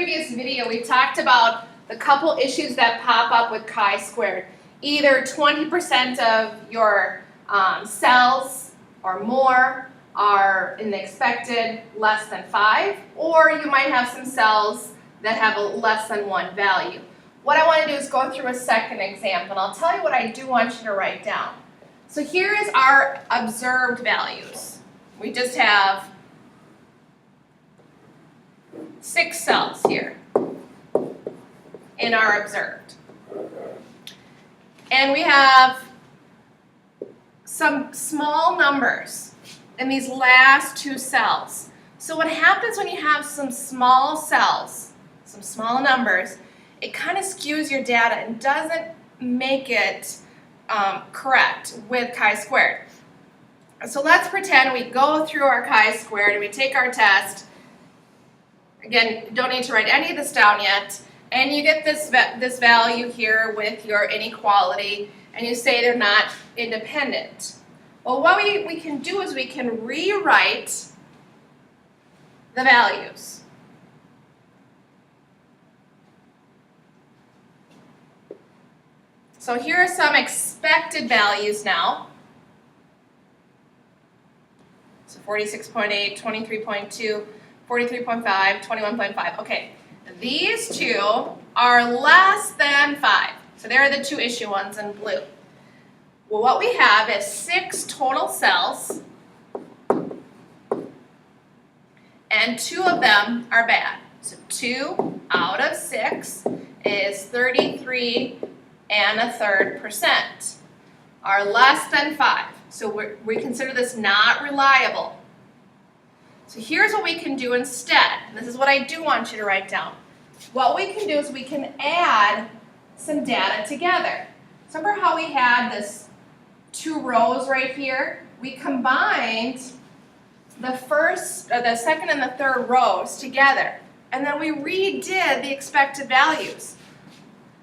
previous video, we talked about the couple issues that pop up with chi-squared. Either 20% of your cells or more are in the expected less than 5, or you might have some cells that have a less than 1 value. What I want to do is go through a second example, and I'll tell you what I do want you to write down. So here is our observed values. We just have 6 cells here in our observed. And we have some small numbers in these last 2 cells. So what happens when you have some small cells, some small numbers, it kind of skews your data and doesn't make it correct with chi-squared. So let's pretend we go through our chi-squared and we take our test. Again, don't need to write any of this down yet. And you get this value here with your inequality, and you say they're not independent. Well, what we can do is we can rewrite the values. So here are some expected values now. So 46.8, 23.2, 43.5, 21.5. Okay, these two are less than 5. So there are the 2 issue ones in blue. Well, what we have is 6 total cells, and 2 of them are bad. So 2 out of 6 is 33.33% are less than 5. So we consider this not reliable. So here's what we can do instead. This is what I do want you to write down. What we can do is we can add some data together. So remember how we had this 2 rows right here? We combined the second and the third rows together, and then we redid the expected values.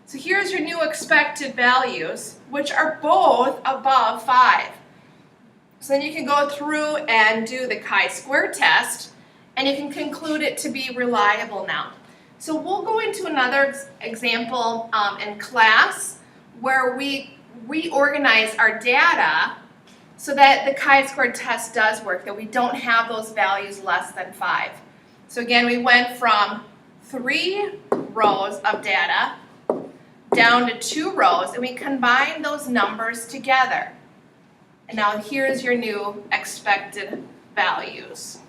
So here's your new expected values, which are both above 5. So then you can go through and do the chi-square test, and you can conclude it to be reliable now. So we'll go into another example in class where we reorganize our data so that the chi-square test does work, that we don't have those values less than 5. So again, we went from 3 rows of data down to 2 rows, and we combined those numbers together. And now here's your new expected values.